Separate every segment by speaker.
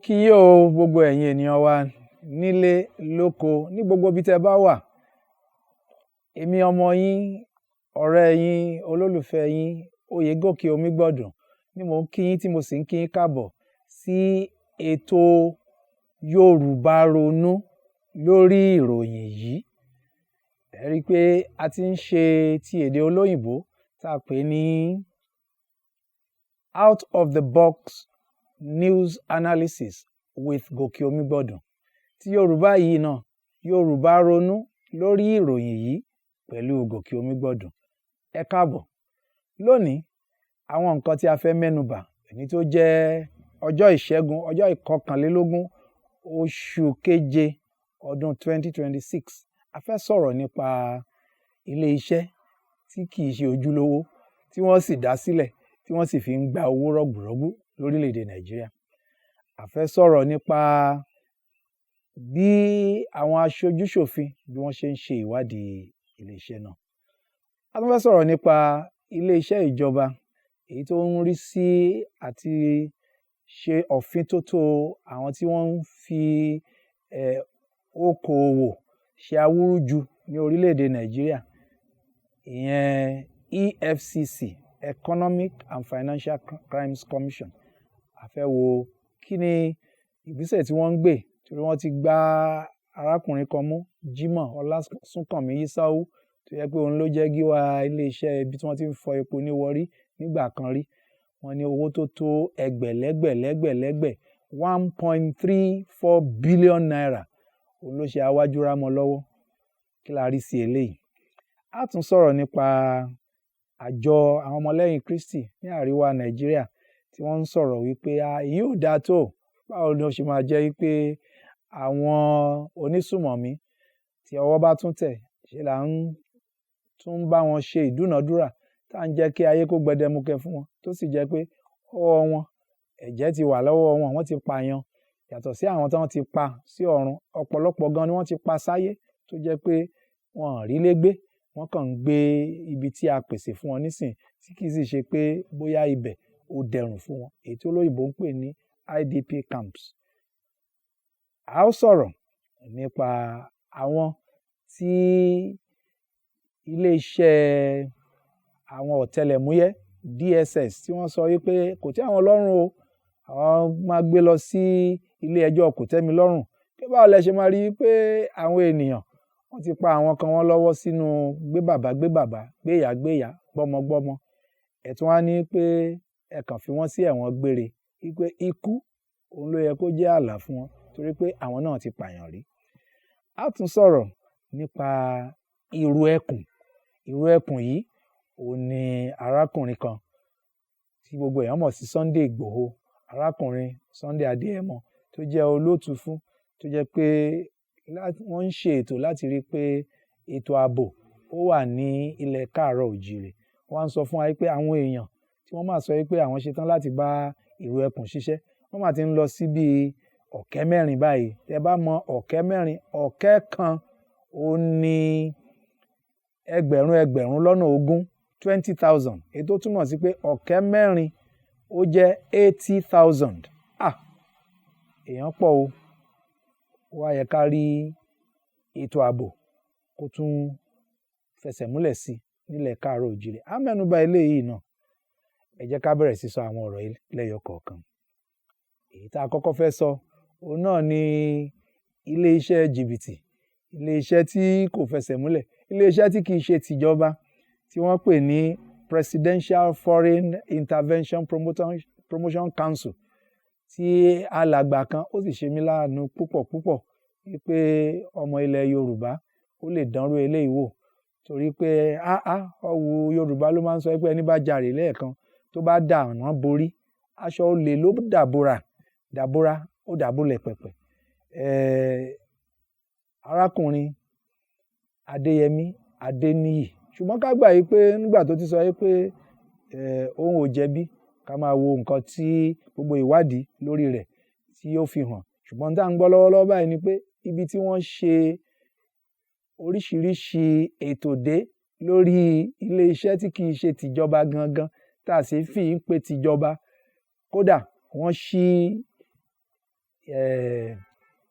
Speaker 1: kí yín o gbogbo ẹ̀yin ènìyàn wa nílé lóko ní gbogbo ibi tẹ́ bá wà. Èmi ọmọ yín, ọ̀rẹ́ yín, olólùfẹ́ yín, Oyègòkè Omígbọ̀dùn ni mò ń kí yín tí mo sì ń kí yín káàbọ̀ sí ètò Yorùbá Ronú lórí ìròyìn yìí. Ẹ rí i pé a ti ń ṣe ti èdè olóyìnbó tá a pè ní Out of the Box News Analysis with Gòkè Omígbọ̀dùn. Ti Yorùbá yìí náà, Yorùbá Ronú lórí ìròyìn yìí pẹ̀lú Gòkè Omígbọ̀dùn. Ẹ káàbọ̀. Lónìí, àwọn nǹkan tí a fẹ́ mẹ́nubà èyí tó jẹ́ ọjọ́ ìṣẹ́gun, ọjọ́ ìkọkànlélógún oṣù keje ọdún 2026. A fẹ́ sọ̀rọ̀ nípa ilé iṣẹ́ tí kìí ṣe ojúlówó tí wọ́n sì dá sílẹ̀ tí wọ́n sì fi ń gba owó rọ̀gbùrọ́gbú lórílẹ̀‐èdè Nàìjíríà. A fẹ́ sọ̀rọ̀ nípa bí àwọn aṣojúṣòfin bí wọ́n ṣe ń ṣe ìwádìí ilé iṣẹ́ náà. A tún fẹ́ sọ̀rọ̀ nípa ilé iṣẹ́ ìjọba èyí tó ń rí sí àti ṣe ọ̀fíntótó àwọn tí wọ́n ń fi okòòwò ṣe awúrúju ní orílẹ̀‐èdè Nàìjíríà, ìyẹn EFCC, Economic and Financial Crimes Commission. A fẹ́ wo kí ni ìgbésẹ̀ tí wọ́n ń gbé torí wọ́n ti gbá arákùnrin kan mú, Jimoh Ọlásùnkànmí Yísáù, tó yẹ pé òun ló jẹ́ gíwá iléeṣẹ́ ibi tí wọ́n ti ń fọ epo ní Warri nígbà kan rí. Wọ́n ní owó tó tó ẹgbẹ̀lẹ́gbẹ̀ 1.34 billion naira òun ló ṣe awájúrámọ́ lọ́wọ́. Kí la rí sí eléyìí? A tún sọ̀rọ̀ nípa àjọ àwọn ọmọlẹ́yìn Kristi ní àríwá Nàìjíríà tí wọ́n ń sọ̀rọ̀ wípé èyí ò dáa tó. Báwo ni ó ṣe máa jẹ́ wípé àwọn onísùmọ̀mí tí ọwọ́ bá tún tẹ̀ ṣe là ń tún bá wọn ṣe ìdúnàdúrà tá à ń jẹ́ kí ayé kó gbẹdẹmukẹ fún wọn, tó sì jẹ́ pé ọwọ́ wọn ẹ̀jẹ̀ ti wà lọ́wọ́ wọn, wọ́n ti pààyàn yàtọ̀ sí àwọn tí wọ́n ti pa sí ọ̀run. Ọ̀pọ̀lọpọ̀ gan ni wọ́n ti pa sáyé tó jẹ́ pé wọn ò rí lé gbé, wọ́n kàn ń gbé ibi tí a pèsè fún wọn nísìn tí kì í sì ṣe pé bóyá ibẹ̀ ó dẹrùn fún wọn, èyí tí olóyìnbó ń pè ní IDP camps. A ó sọ̀rọ̀ nípa àwọn tí iléeṣẹ́ àwọn ọ̀tẹlẹ̀múyẹ́ DSS tí wọ́n sọ wípé kò tẹ́ àwọn lọ́rùn o, àwọn máa gbé lọ sí ilé ẹjọ́ kòtẹ́milọ́rùn. Pé báwo lẹ ṣe máa rí pé àwọn ènìyàn wọ́n ti pa àwọn kan wọ́n lọ́wọ́ sínú gbé bàbá gbéyà gbọ́mọgbọ́mọ. Ẹ tún wá ní pé ẹ kàn fi wọ́n sí ẹ̀wọ̀n gbére wípé ikú òun ló yẹ kó jẹ́ ààlà fún wọn torí pé àwọn náà ti pààyàn rí. A tún sọ̀rọ̀ nípa ìrù ẹkùn. Ìrù ẹkùn yìí òun ni arákùnrin kan tí gbogbo èèyàn mọ̀ sí Sunday Ìgbòho, arákùnrin Sunday Adéyẹmọ tó jẹ́ olóòtú fún, tó jẹ́ pé wọ́n ń ṣe ètò láti rí pé ètò ààbò ó wà ní ilẹ̀ káàárọ̀ òjìrè. Wọ́n á sọ fún wa pé àwọn èèyàn tí wọ́n máa sọ pé àwọn ṣetán láti bá ìrù ẹkùn ṣiṣẹ́, wọ́n máa ti ń lọ sí bí ọ̀kẹ́ mẹ́rin báyìí. Tẹ́ bá mọ ọ̀kẹ́ mẹ́rin, ọ̀kẹ́ kan ó ní ẹgbẹ̀rún lọ́nà ogún 20,000, èyí tó túmọ̀ sí pé ọ̀kẹ́ mẹ́rin ó jẹ́ 80,000. Èèyàn pọ̀ o. Wá yẹ ká rí ètò ààbò kó tún fẹsẹ̀ múlẹ̀ sí nílẹ̀ káàárọ̀ òjìrè. A mẹ́nuba eléyìí náà. Ẹ jẹ́ ká bẹ̀rẹ̀ sí sọ àwọn ọ̀rọ̀ lẹ́yọ kọ̀ọ̀kan. Èyí tá a kọ́kọ́ fẹ́ sọ òun náà ni ilé iṣẹ́ jìbìtì, ilé iṣẹ́ tí kò fẹsẹ̀ múlẹ̀, ilé iṣẹ́ tí kì í ṣe tìjọba tí wọ́n pè ní Presidential Foreign Intervention Promotion Council, tí alàgbà kan ó sì ṣe mí láàánú púpọ̀ wípé ọmọ ilẹ̀ Yorùbá ó lè dánrú eléyìí wò torí pé ọ̀wọ̀ Yorùbá ló máa ń sọ pé ẹni bá jàre lẹ́ẹ̀kan tó bá dà wọ́n borí, aṣọ olè ló dàbora ó dàbúlẹ̀ pẹ̀pẹ̀. Arákùnrin Adéyẹmí Adéníyì, ṣùgbọ́n ká gbà yìí pé nígbà tó ti sọ yìí pé òun ò jẹ̀bi, ká máa wo nǹkan tí gbogbo ìwádìí lórí rẹ̀ tí yóò fi hàn. Ṣùgbọ́n tá à ń gbọ́ lọ́wọ́lọ́wọ́ báyìí ni pé ibi tí wọ́n ṣe oríṣiríṣi ètò dé lórí ilé iṣẹ́ tí kì í ṣe tìjọba gangan tá a sì fi ń pe tìjọba, kódà wọ́n ṣí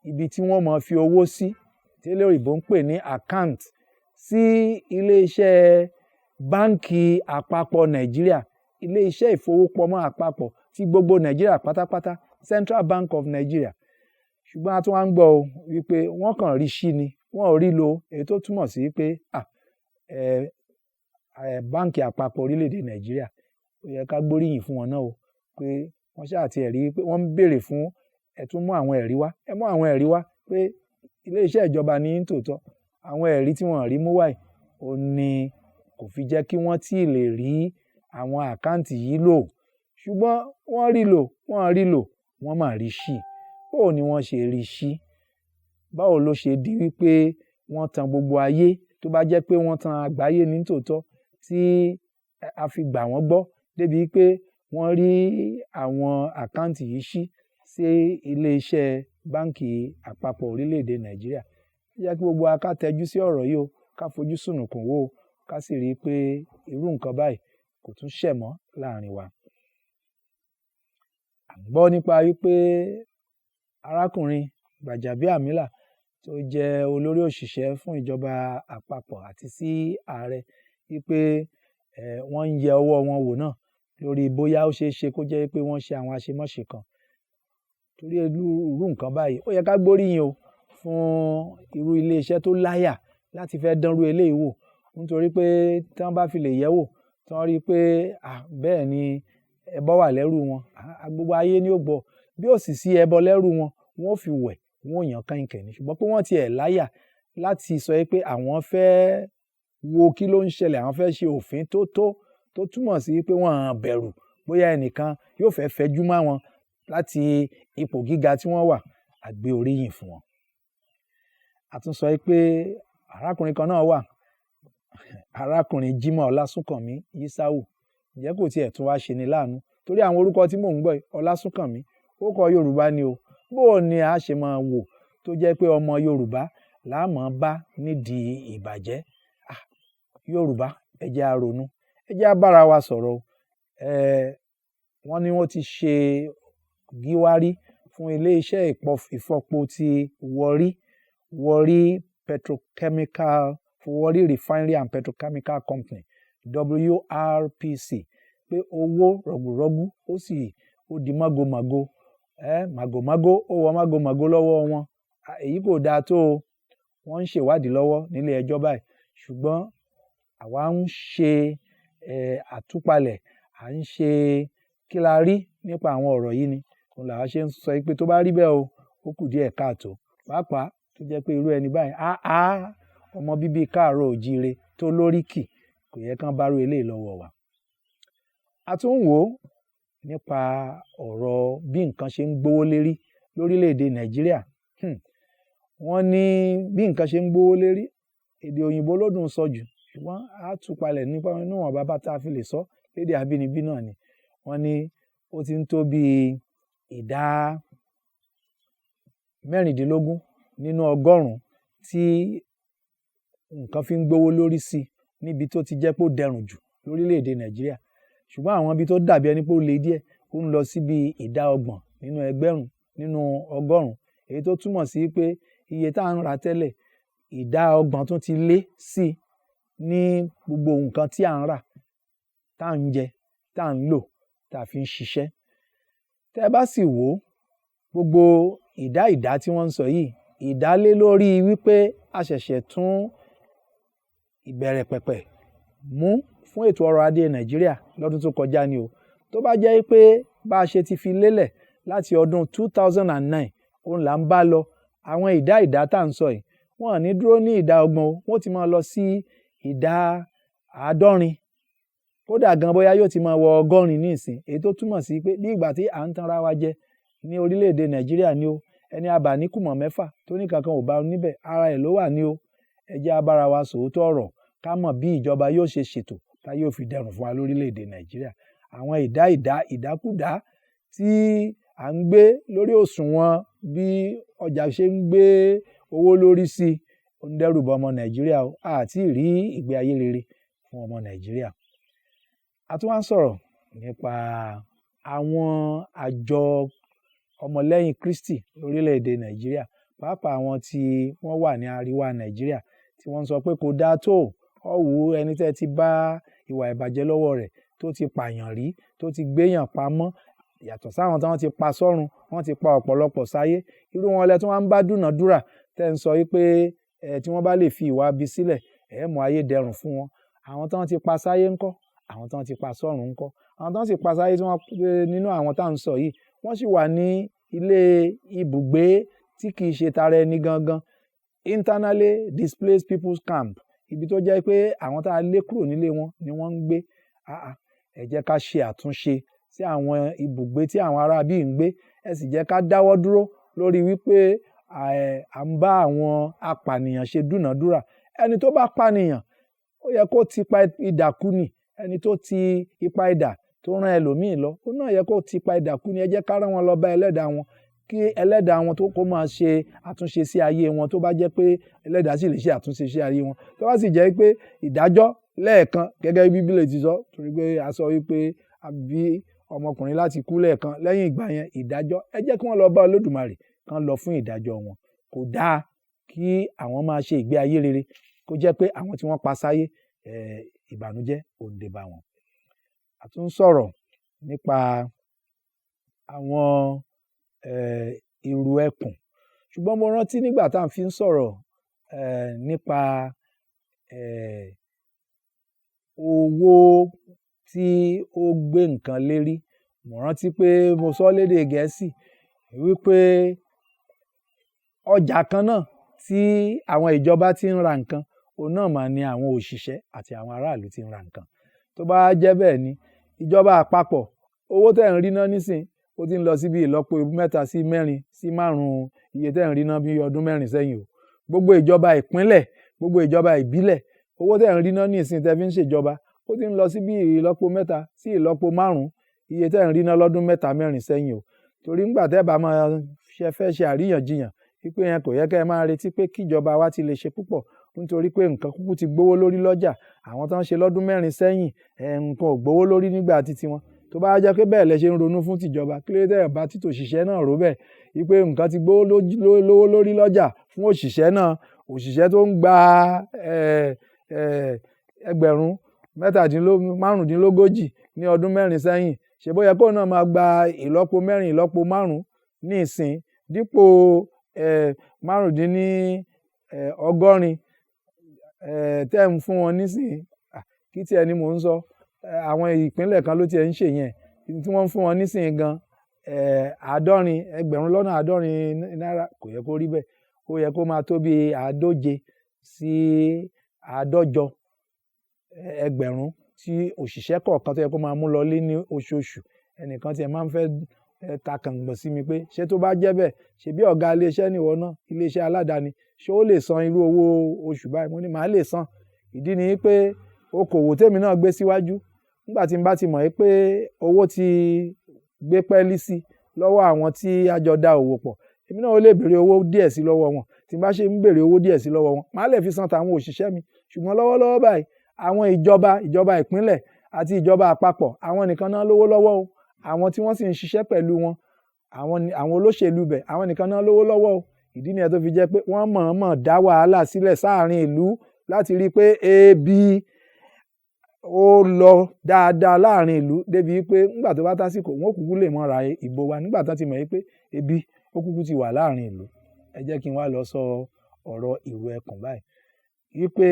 Speaker 1: ibi tí wọ́n máa fi owó sí tí olóyìnbó ń pè ní account sí iléeṣẹ́ báńkì àpapọ̀ Nàìjíríà, iléeṣẹ́ ìfowópamọ́ àpapọ̀ tí gbogbo Nàìjíríà pátápátá, Central Bank of Nigeria. Ṣùgbọ́n a tún wá ń gbọ́ wípé wọ́n kàn rí sí ni, wọ́n ò rí lò, èyí tó túmọ̀ sí pé báńkì àpapọ̀ orílẹ̀-èdè Nàìjíríà ó yẹ ká gbóríyìn fún wọn náà o, pé wọ́n ṣáà ti ẹ̀rí pé wọ́n ń béèrè fún ẹ tún mú àwọn ẹ̀rí wá, ẹ mú àwọn ẹ̀rí wá pé iléeṣẹ́ ìjọba ní tòótọ́. Àwọn ẹ̀rí tí wọ́n rí mú wáyé ó ní kò fi jẹ́ kí wọ́n tí ì lè rí àwọn àkáǹtì yìí lò. Ṣùgbọ́n wọ́n rí lò, wọ́n máa rí sí. Báwo ni wọ́n ṣe rí sí? Báwo ló ṣe di wípé wọ́n tan gbogbo ayé, tó bá jẹ́ pé wọ́n tan àgbáyé ní tòótọ́, tí a fi gbà wọ́n gbọ́ débi pé wọ́n rí àwọn àkáǹtì yìí sí iléeṣẹ́ báńkì àpapọ̀ orílẹ̀-èdè Nàìjíríà. Ó yẹ kí gbogbo wa ká tẹjú sí ọ̀rọ̀ yìí o, ká fojú sùnùkùn wò ó, ká sì rí i pé irú nǹkan báyìí kò tún ṣẹ̀ mọ́ láàrin wa. À ń gbọ́ nípa wípé arákùnrin Gbajabiamila tó jẹ́ olórí òṣìṣẹ́ fún ìjọba àpapọ̀ àti sí ààrẹ wípé wọ́n ń yẹ ọwọ́ wọn wò náà lórí bóyá ó ṣeé ṣe kó jẹ́ pé wọ́n ṣe àwọn àṣemáṣe kan. Torí irú nǹkan báyìí ó yẹ ká gbóríyìn o fún irú iléeṣẹ́ tó láyà láti fẹ́ dánrú eléyìí wò, nítorí pé tí wọ́n bá fi lè yẹ̀ wò tí wọ́n rí i pé bẹ́ẹ̀ ni ẹbọ wà lẹ́rù wọn, gbogbo ayé ni ó gbọ́. Bí ó sì sí ẹbọ lẹ́rù wọn, wọn ò fi wẹ̀, wọn ò yàn kànkàn ní. Ṣùgbọ́n pé wọ́n tiẹ̀ láyà láti sọ pé àwọn fẹ́ wo kí ló ń ṣẹlẹ̀, àwọn fẹ́ ṣe òfin tó túmọ̀ sí pé wọ́n bẹ̀rù bóyá ẹnìkan yóò fẹ́ fẹjú mọ́ wọn láti ipò gíga tí wọ́n wà, a gbé oríyìn fún wọn. A tún sọ pé arákùnrin kan náà wà, arákùnrin Jimoh Ọlásùnkànmí Yísáù. Ǹjẹ́ kò tiẹ̀ tún wá ṣe ni láàánú, torí àwọn orúkọ tí mò ń gbọ́ Ọlásùnkànmí orúkọ Yorùbá ni o. Bó ni a ṣe máa wò tó jẹ́ pé ọmọ Yorùbá la máa bá nídìí ìbàjẹ́? Yorùbá, ẹ jẹ́ á ronú, ẹ jẹ́ á bára wa sọ̀rọ̀. Wọ́n ní wọ́n ti ṣe gíwárí fún iléeṣẹ́ ìfọpo ti Warri Petrochemical, Warri Refinery and Petrochemical Company, WRPC, pé owó rọ̀gùrọ̀gù ó di mágòmágó, màgòmágó ó wọ mágòmágó lọ́wọ́ wọn. Èyí kò dáa tó o. Wọ́n ń ṣèwádìí lọ́wọ́ nílé ẹjọ́ báyìí, ṣùgbọ́n àwa ń ṣe àtúpalẹ̀, à ń ṣe kí la rí nípa àwọn ọ̀rọ̀ yìí ni. Òun làwa ṣe ń sọ pé tó bá rí bẹ́ẹ̀ o, ó kù díẹ̀ káàtó. Pàápàá tó jẹ́ pé irú ẹni báyìí, ọmọ bíbí káàárọ̀ òjíire tó lóríkì, kò yẹ kán bá rú eléyìí lọ́wọ́ wa. A tún wò ó nípa ọ̀rọ̀ bí nǹkan ṣe ń gbówó lérí lórílẹ̀‐èdè Nàìjíríà. Wọ́n ní bí nǹkan ṣe ń gbówó lérí, èdè òyìnbó ló dùn sọ jù, ṣùgbọ́n a tú palẹ̀ nípa níwọ̀n bàbá tá a fi lè sọ lédè abínibí náà ni. Wọ́n ní ó ti ń tó bí ìdá 16 nínú 100 tí nǹkan fi ń gbówó lórí sí níbi tó ti jẹ́ pé ó dẹrùn jù lórílẹ̀‐èdè Nàìjíríà. Ṣùgbọ́n àwọn ibi tó dàbí ẹni pé ó le díẹ̀, ó ń lọ sí bí ìdá 30 nínú 100, èyí tó túmọ̀ sí pé iye tá à ń ra tẹ́lẹ̀, ìdá 30 tún ti lé sí ní gbogbo nǹkan tí à ń rà, tá à ń jẹ, tá à ń lò, tá a fi ń ṣiṣẹ́. Tẹ́ ẹ bá sì wò ó, gbogbo ìdá tí wọ́n ń sọ yìí, ìdálé lórí wípé a ṣẹ̀ṣẹ̀ tún ìbẹ̀rẹ̀ pẹ̀pẹ̀ mú fún ètò ọrọ̀ ajé Nàìjíríà lọ́dún tó kọjá ni o. Tó bá jẹ́ pé bá a ṣe ti fi lélẹ̀ láti ọdún 2009 òun là ń bá lọ, àwọn ìdá tá à ń sọ yìí, wọ́n ò ní dúró ní ìdá 30 o, wọ́n ti máa lọ sí ìdá 70. Kódà gan bóyá yóò ti máa wọ 100 ní ìsìn, èyí tó túmọ̀ sí pé bí ìgbà tí à ń tanra wa jẹ ní orílẹ̀-èdè Nàìjíríà ni o. Ẹni a bà ní kùmọ̀ 6 tó ní kankan ò bá níbẹ̀, ara ẹ̀ ló wà ní o. Ẹ jẹ́ á bára wa sòótọ́ ọ̀rọ̀, ká mọ̀ bí ìjọba yóò ṣe ṣètò tá yóò fi dẹrùn fún wa lórílẹ̀-èdè Nàìjíríà. Àwọn ìdákúdá tí à ń gbé lórí òṣùwọ̀n bí ọjà ṣe ń gbé owó lórí sí, ó ń dẹ́rù bá ọmọ Nàìjíríà o. Àti rí ìgbé ayé rere fún ọmọ Nàìjíríà. A tún wá ń sọ̀rọ̀ nípa àwọn àjọ ọmọlẹ́yìn Kristi lórílẹ̀‐èdè Nàìjíríà, pàápàá àwọn tí wọ́n wà ní àríwá Nàìjíríà tí wọ́n sọ pé kò dáa tó ọ̀wù ẹni tẹ́ ti bá ìwà ìbàjẹ́ lọ́wọ́ rẹ̀ tó ti pààyàn rí, tó ti gbéyàn pamọ́, yàtọ̀ sáwọn tí wọ́n ti pa sọ́run, wọ́n ti pa ọ̀pọ̀lọpọ̀ sáyé. Irú wọn lẹ tí wọ́n ń bá dúnàádúrà tẹ́ ń sọ wípé tí wọ́n bá lè fi ìwà ibi sílẹ̀ mú ayé dẹrùn fún wọn. Àwọn tí wọ́n ti pa sáyé ńkọ́? Àwọn tí wọ́n ti pa sọ́run ńkọ́? Àwọn tí wọ́n sì pa sáyé tí wọ́n nínú àwọn tá à ń sọ yìí, wọ́n sì wà ní ilé ibùgbé tí kì í ṣe tara ẹni gangan, internally displaced people's camp, ibi tó jẹ́ pé àwọn tá a lé kúrò nílé wọn ni wọ́n ń gbé. Ẹ jẹ́ ká ṣe àtúnṣe sí àwọn ibùgbé tí àwọn ará bí ń gbé. Ẹ sì jẹ́ ká dáwọ́ dúró lórí wípé à ń bá àwọn apànìyàn ṣe dúnàádúrà. Ẹni tó bá pànìyàn ó yẹ kó ti pa idà kú ni. Ẹni tó ti ipa idà tó rán ẹlòmíì lọ, ó náà yẹ kó ti pa idà kú ni. Ẹ jẹ́ ká rán wọn lọ bá ẹlẹ́dàá wọn, kí ẹlẹ́dàá wọn tó kó máa ṣe àtúnṣe sí ayé wọn, tó bá jẹ́ pé ẹlẹ́dàá sì lè ṣe àtúnṣe sí ayé wọn. Tó bá sì jẹ́ pé ìdájọ́ lẹ́ẹ̀kan gẹ́gẹ́ bí Bíbélì ti sọ, torí pé a sọ wípé a bí ọmọkùnrin láti kú lẹ́ẹ̀kan, lẹ́yìn ìgbà yẹn ìdájọ́. Ẹ jẹ́ kí wọ́n lọ bá Olódùmarè kán lọ fún ìdájọ́ wọn. Kò dáa kí àwọn máa ṣe ìgbé ayé rere kó jẹ́ pé àwọn tí wọ́n pa sáyé ìbànújẹ́ ò ń dé bá wọn. A tún sọ̀rọ̀ nípa àwọn ìrù ẹkùn, ṣùgbọ́n mo rántí nígbà tá à ń fi ń sọ̀rọ̀ nípa owó tí ó gbé nǹkan lérí, mo rántí pé mo sọ lédè Gẹ̀ẹ́sì wípé ọjà kan náà tí àwọn ìjọba ti ń ra nǹkan, òun náà mà ni àwọn òṣìṣẹ́ àti àwọn aráàlú ti ń ra nǹkan. Tó bá jẹ́ bẹ́ẹ̀ ni, ìjọba àpapọ̀ owó tẹ̀ ń rí ná nísìn ó ti ń lọ sí bí ìlọ́po 3 sí 4 sí 5 iye tẹ̀ ń rí ná bí ọdún 4 sẹ́yìn o. Gbogbo ìjọba ìpínlẹ̀, gbogbo ìjọba ìbílẹ̀, owó tẹ̀ ń rí ná nísìn tẹ́ fi ń ṣèjọba ó ti ń lọ sí bí ìlọ́po 3 sí ìlọ́po 5 iye tẹ̀ ń rí ná lọ́dún 3-4 sẹ́yìn o. Torí nígbà tẹ́ bá máa fẹ́ ṣe àríyànjiyàn wípé yẹn kò yẹ kẹ́ ẹ máa retí pé kíjọba wa ti lè ṣe púpọ̀, nítorí pé nǹkan kúkú ti gbówó lórí lọ́jà. Àwọn tó ń ṣe lọ́dún 4 sẹ́yìn nǹkan ò gbówó lórí nígbà títí wọn. Tó bá jẹ́ pé bẹ́ẹ̀ lẹ ṣe ń ronú fún tìjọba, kí ló dé bá títò òṣìṣẹ́ náà rò bẹ́ẹ̀ wípé nǹkan ti gbówó lówó lórí lọ́jà fún òṣìṣẹ́ náà. Òṣìṣẹ́ tó ń gba ẹgbẹ̀rún 45 ní ọdún 4 sẹ́yìn, ṣe bó yẹ kó náà máa gba ìlọ́po 4 ìlọ́po 5 ní ìsìn dípò 85 tẹ́ ń fún wọn nísìn. Kí tiẹ̀ ni mò ń sọ, àwọn ìpínlẹ̀ kan ló tiẹ̀ ń ṣe yẹn tí wọ́n ń fún wọn nísìn gan 70 náírà. Kò yẹ kó rí bẹ́ẹ̀. Ó yẹ kó máa tó bí 140 sí 150 ẹgbẹ̀rún tí òṣìṣẹ́ kọ̀ọ̀kan tó yẹ kó máa mú lọlé ní oṣooṣù. Ẹnìkan tiẹ̀ máa ń fẹ́ ta kàngbọ̀n sí mi pé ṣé tó bá jẹ́ bẹ́ẹ̀, ṣe bí ọ̀gá iléeṣẹ́ nìwọ náà, iléeṣẹ́ aládàáni, ṣé ó lè san irú owó oṣù báyìí? Mo ní màá lè san. Ìdí ni pé okòwò tèmi náà gbé síwájú, nígbà tí n bá ti mọ̀ pé owó ti gbé pẹ́ẹ́lí sí lọ́wọ́ àwọn tí a jọ dá òwò pọ̀, èmi náà ó lè béèrè owó díẹ̀ sí lọ́wọ́ wọn. Tí n bá ṣe ń béèrè owó díẹ̀ sí lọ́wọ́ wọn, màá lè fi san tàwọn òṣìṣẹ́ mi. Ṣùgbọ́n lọ́wọ́lọ́wọ́ báyìí, àwọn ìjọba ìpínlẹ̀ àti ìjọba àpapọ̀, àwọn nìkan náà lówó lọ́wọ́ o. Àwọn tí wọ́n sì ń ṣiṣẹ́ pẹ̀lú wọn, àwọn olóṣèlú bẹ̀, àwọn nìkan náà lówó lọ́wọ́ o. Ìdí nìyẹn tó fi jẹ́ pé wọ́n mọ̀ọ́mọ̀ dá wàhálà sílẹ̀ sáàrin ìlú láti rí pé ebi ó lọ dáadáa láàrin ìlú, débi pé nígbà tó bá tásìkò wọn ò kúkú lè mọ ra ìbò wa, nígbà tó ti mọ̀ pé ebi ó kúkú ti wà láàrin ìlú. Ẹ jẹ́ kí n wá lọ sọ ọ̀rọ̀ ìrù ẹkùn báyìí, wípé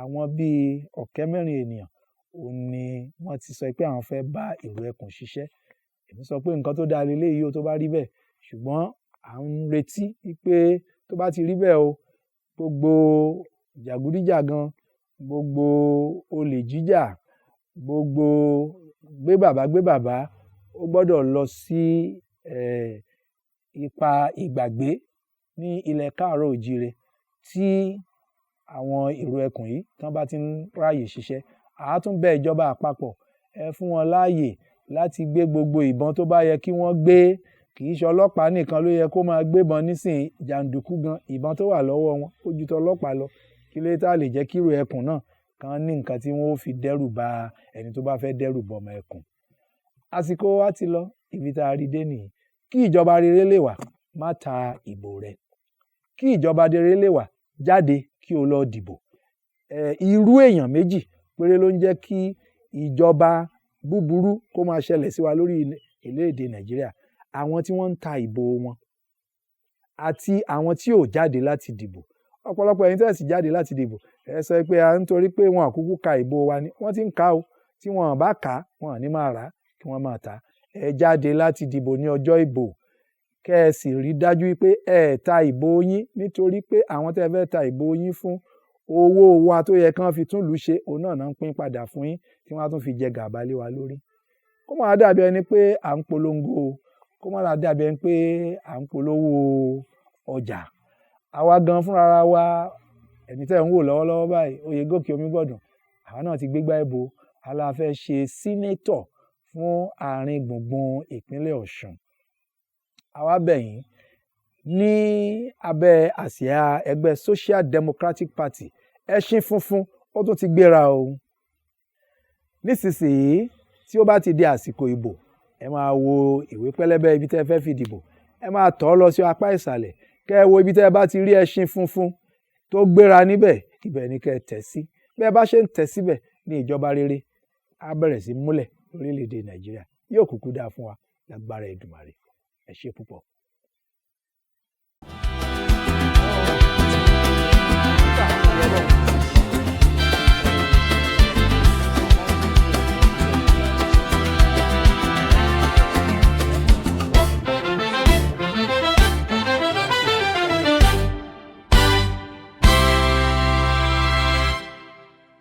Speaker 1: àwọn bíi 400 ènìyàn òun ni wọ́n ti sọ pé àwọn fẹ́ bá ìrù ẹkùn ṣiṣẹ́. Èmi sọ pé nǹkan tó dáa leléyìí o tó bá rí bẹ́ẹ̀, ṣùgbọ́n à ń retí pé tó bá ti rí bẹ́ẹ̀ o, gbogbo jàgídíjàgan, gbogbo olè jíjà, gbogbo gbé bàbá ó gbọ́dọ̀ lọ sí ipa ìgbàgbé ní ilẹ̀ káàárọ̀ òjíire. Tí àwọn ìrù ẹkùn yìí tán bá ti ń ráàyè ṣiṣẹ́, àá tún bẹ ìjọba àpapọ̀ fún wọn láàyè láti gbé gbogbo ìbọn tó bá yẹ kí wọ́n gbé. Kì í ṣe ọlọ́pàá nìkan ló yẹ kó máa gbébọn nísìn. Jàǹdùkú gan ìbọn tó wà lọ́wọ́ wọn ó ju tọlọ́pàá lọ. Kí ló tá lè jẹ́ kí ìrù ẹkùn náà kan ní nǹkan tí wọ́n ó fi dẹ́rù ba ẹni tó bá fẹ́ dẹ́rù bọmọ ẹkùn. Àsìkò wa ti lọ, ibi tá a rí dé nìyí. kí ìjọba rere lè wà, má ta ìbò rẹ. Kí ìjọba rere lè wà, jáde kí o lọ dìbò. Irú èèyàn méjì péré ló ń jẹ́ kí ìjọba búburú kó máa ṣẹlẹ̀ sí wa lórí orílẹ̀-èdè Nàìjíríà. Àwọn tí wọ́n ń ta ìbò wọn àti àwọn tí ò jáde láti dìbò. Ọ̀pọ̀lọpọ̀ ẹ̀yin tẹ́ sì jáde láti dìbò, ẹ sọ pé nítorí pé wọn àkúkú ka ìbò wa ni. Wọ́n ti ń kà ó. Tí wọn bá kà á, wọn ò ní máa rà á, kí wọ́n máa tà á. Ẹ jáde láti dìbò ní ọjọ́ ìbò. Kẹ́ ẹ sì rí dájú wípé ẹ ta ìbò yín, nítorí pé àwọn tẹ́ fẹ́ ta ìbò yín fún, owó wa tó yẹ kán fi tún ìlú ṣe, òun náà ń pín padà fún yín, tí wọ́n á tún fi jẹ gàba lé wa lórí. Kó má dàbí ẹni pé à ń polongo, kó má dàbí ẹni pé à ń polówó ọjà. Àwa gan fúnra wa, ẹni tẹ́ ń wò lọ́wọ́lọ́wọ́ báyìí, Oyègòkè Omígbọ̀dùn, àwa náà ti gbégbá ìbò. A fẹ́ ṣe sínétọ̀ fún àárín gbùngbùn ìpínlẹ̀ Ọ̀ṣun. Àwa bẹ̀ yín ní abẹ́ àsíá ẹgbẹ́ Social Democratic Party, ẹṣin funfun ó tún ti gbéra o. Nísinsìnyí tí ó bá ti di àsìkò ìbò, ẹ máa wo ìwé pẹlẹbẹ ibi tẹ́ fẹ́ fi dìbò. Ẹ máa tọ̀ ọ́ lọ sí apá ìsàlẹ̀. Kẹ́ ẹ wo ibi tẹ́ bá ti rí ẹṣin funfun tó gbéra níbẹ̀, ibẹ̀ ni kẹ́ ẹ tẹ̀ sí. Bí ẹ bá ṣe ń tẹ̀ síbẹ̀ ní ìjọba rere á bẹ̀rẹ̀ sí múlẹ̀ lórílẹ̀-èdè Nàìjíríà. Yóò kúkú dáa fún wa lágbára Èdùmàrè. Ẹ ṣé púpọ̀.